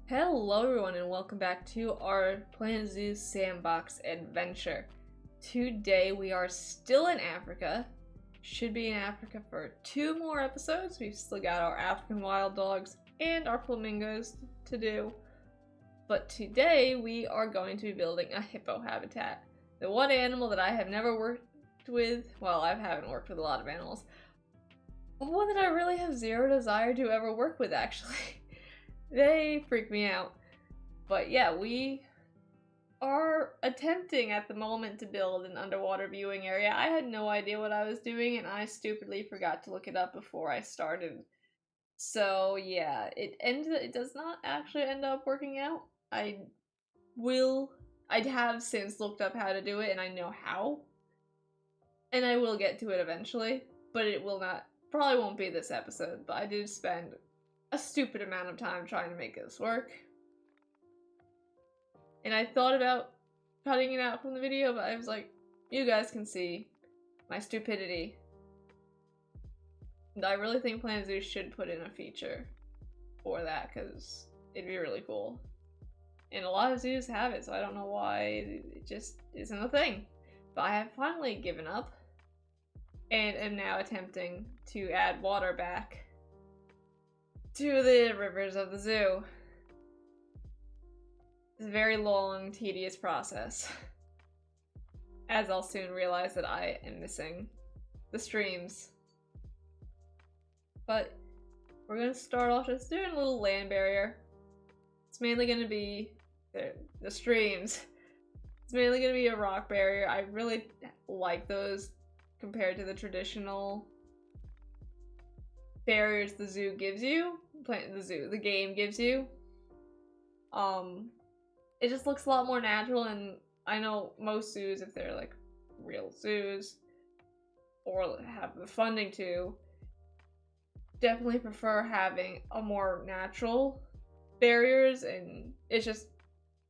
Hello everyone and welcome back to our Planet Zoo Sandbox adventure. Today we are still in Africa. Should be in Africa for 2 more episodes. We've still got our African wild dogs and our flamingos to do. But today we are going to be building a hippo habitat. The one animal that I have never worked with, well, I haven't worked with a lot of animals, but one that I really have zero desire to ever work with actually. They freak me out. But yeah, we are attempting at the moment to build an underwater viewing area. I had no idea what I was doing and I stupidly forgot to look it up before I started. So yeah, it does not actually end up working out. I have since looked up how to do it and I know how. And I will get to it eventually, but it will not, probably won't be this episode, but I did spend a stupid amount of time trying to make this work. And I thought about cutting it out from the video, but I was like, you guys can see my stupidity. And I really think Planet Zoo should put in a feature for that, because it'd be really cool. And a lot of zoos have it, so I don't know why it just isn't a thing. But I have finally given up, and am now attempting to add water back to the rivers of the zoo. It's a very long, tedious process. As I'll soon realize that I am missing the streams. But we're gonna start off just doing a little land barrier. It's mainly gonna be the streams. It's mainly gonna be a rock barrier. I really like those compared to the traditional barriers the zoo gives you. The game gives you. It just looks a lot more natural, and I know most zoos, if they're like real zoos or have the funding to, definitely prefer having a more natural barriers, and it's just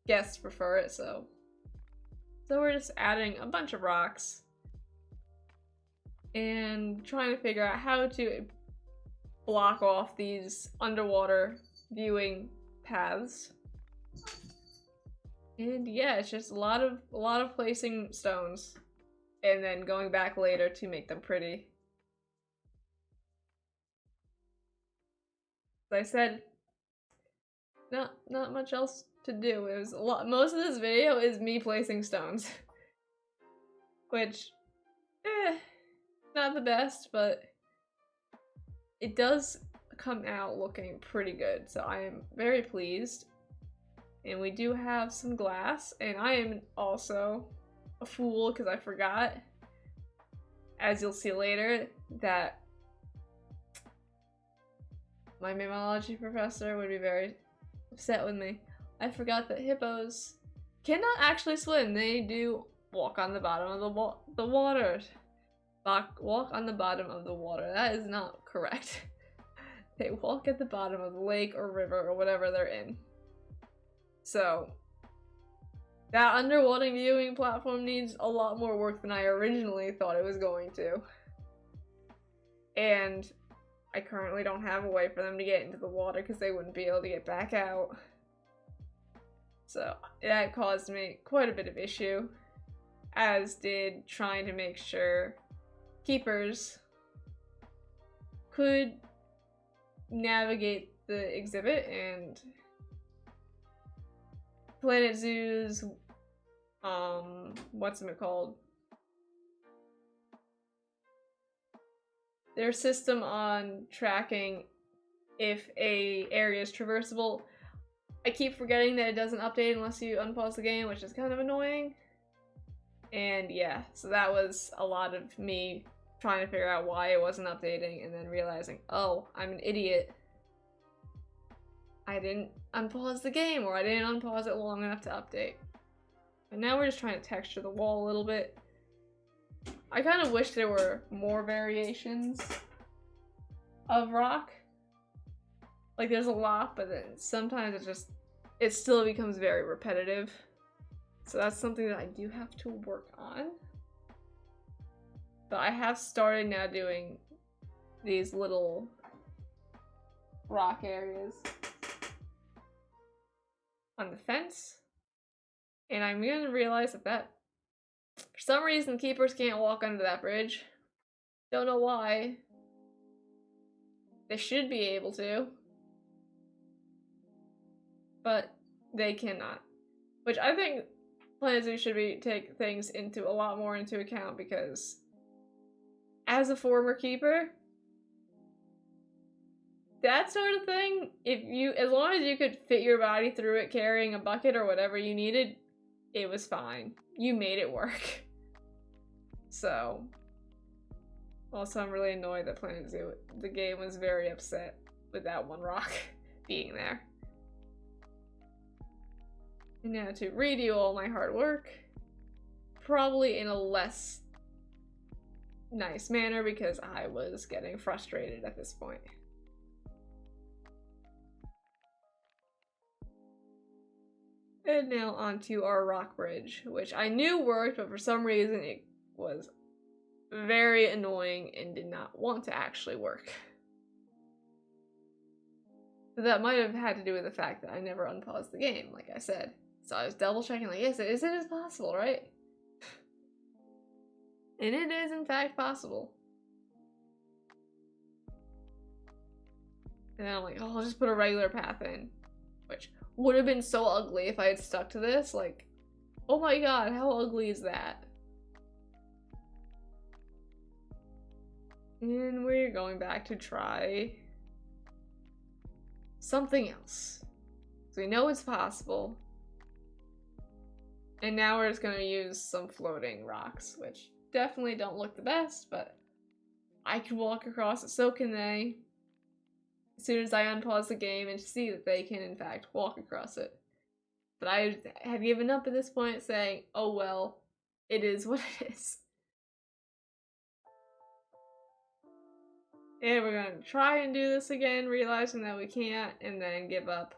guests prefer it, so we're just adding a bunch of rocks and trying to figure out how to block off these underwater viewing paths. And yeah, it's just a lot of placing stones and then going back later to make them pretty. As I said, not much else to do. It was a lot. Most of this video is me placing stones, which, not the best, but it does come out looking pretty good. So I am very pleased. And we do have some glass, and I am also a fool because I forgot, as you'll see later, that my mammalogy professor would be very upset with me. I forgot that hippos cannot actually swim. They do walk on the bottom of the water. Walk on the bottom of the water. That is not correct. They walk at the bottom of the lake or river or whatever they're in. So, that underwater viewing platform needs a lot more work than I originally thought it was going to. And I currently don't have a way for them to get into the water because they wouldn't be able to get back out. So, that caused me quite a bit of issue, as did trying to make sure keepers could navigate the exhibit and Planet Zoo's, what's it called? Their system on tracking if a area is traversable. I keep forgetting that it doesn't update unless you unpause the game, which is kind of annoying. And yeah, so that was a lot of me trying to figure out why it wasn't updating and then realizing, oh, I'm an idiot. I didn't unpause the game, or I didn't unpause it long enough to update. And now we're just trying to texture the wall a little bit. I kind of wish there were more variations of rock. Like, there's a lot, but then sometimes it still becomes very repetitive. So that's something that I do have to work on. But I have started now doing these little rock areas. on the fence. And I'm gonna realize that for some reason keepers can't walk under that bridge. Don't know why. They should be able to. But they cannot. Which I think Planet Zoo should take things into a lot more into account, because as a former keeper, that sort of thing, as long as you could fit your body through it carrying a bucket or whatever you needed, it was fine. You made it work. So, also I'm really annoyed that Planet Zoo, the game was very upset with that one rock being there. And now to redo all my hard work, probably in a less nice manner because I was getting frustrated at this point. And now onto our rock bridge, which I knew worked, but for some reason it was very annoying and did not want to actually work. That might have had to do with the fact that I never unpaused the game, like I said. So I was double checking, like, is it possible, right? And it is in fact possible. And then I'm like, oh, I'll just put a regular path in. Which would have been so ugly if I had stuck to this. Like, oh my god, how ugly is that? And we're going back to try something else. So we know it's possible. And now we're just gonna use some floating rocks, which definitely don't look the best, but I can walk across it, so can they. As soon as I unpause the game and see that they can in fact walk across it. But I had given up at this point, saying, oh well, it is what it is. And we're gonna try and do this again, realizing that we can't, and then give up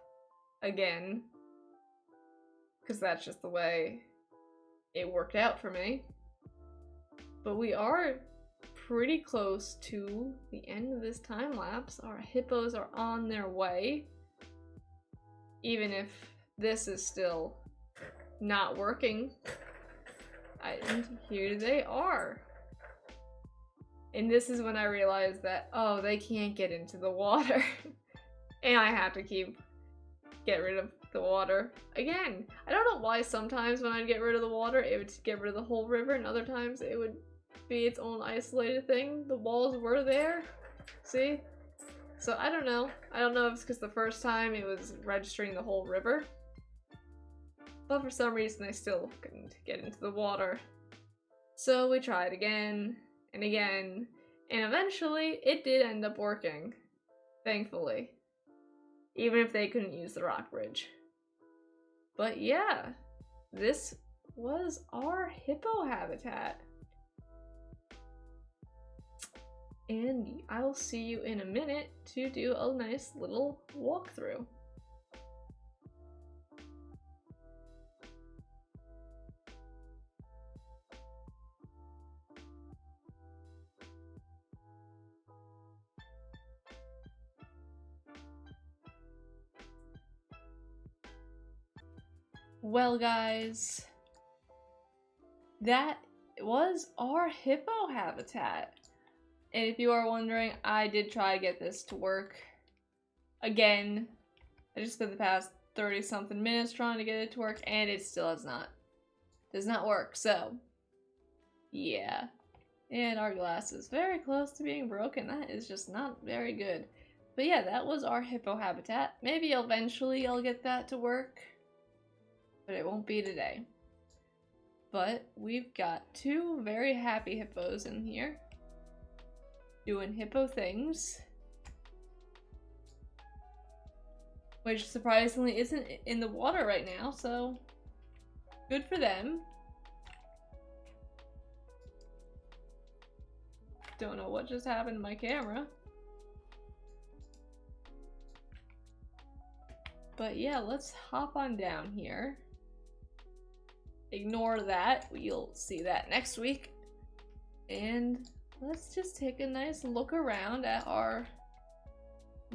again. Because that's just the way it worked out for me. But we are pretty close to the end of this time lapse. Our hippos are on their way. Even if this is still not working. And here they are. And this is when I realized that, oh, they can't get into the water. And I have to get rid of the water again. I don't know why sometimes when I'd get rid of the water, it would get rid of the whole river, and other times it would be its own isolated thing. The walls were there. See? So I don't know. I don't know if it's because the first time it was registering the whole river. But for some reason I still couldn't get into the water. So we tried again and again, and eventually it did end up working. Thankfully. Even if they couldn't use the rock bridge. But yeah, this was our hippo habitat. And I'll see you in a minute to do a nice little walkthrough. Well, guys, that was our hippo habitat. And if you are wondering, I did try to get this to work. Again, I just spent the past 30-something minutes trying to get it to work, and it still does not work, so yeah. And our glass is very close to being broken. That is just not very good. But yeah, that was our hippo habitat. Maybe eventually I'll get that to work, but it won't be today. But we've got two very happy hippos in here, doing hippo things. Which surprisingly isn't in the water right now, so good for them. Don't know what just happened to my camera. But yeah, let's hop on down here. Ignore that, you'll see that next week. And let's just take a nice look around at our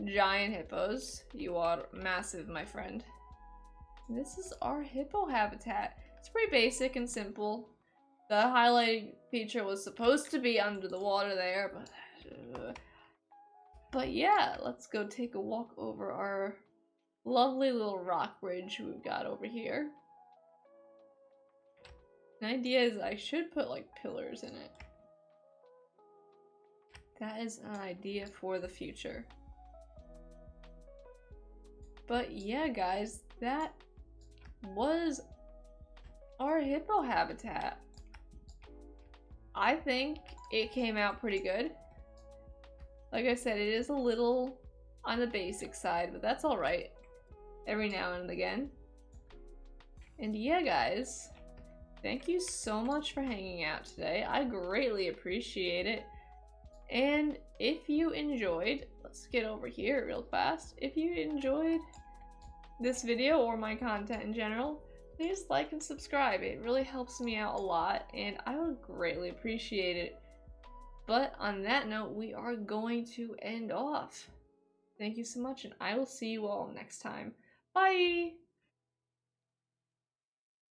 giant hippos. You are massive, my friend. This is our hippo habitat. It's pretty basic and simple. The highlighting feature was supposed to be under the water there, but yeah, let's go take a walk over our lovely little rock bridge we've got over here. An idea is I should put like pillars in it. That is an idea for the future. But yeah, guys, that was our hippo habitat. I think it came out pretty good. Like I said, it is a little on the basic side, but that's alright every now and again. And yeah, guys, thank you so much for hanging out today. I greatly appreciate it. And if you enjoyed, let's get over here real fast. If you enjoyed this video or my content in general, please like and subscribe. It really helps me out a lot and I would greatly appreciate it. But on that note, we are going to end off. Thank you so much and I will see you all next time. Bye!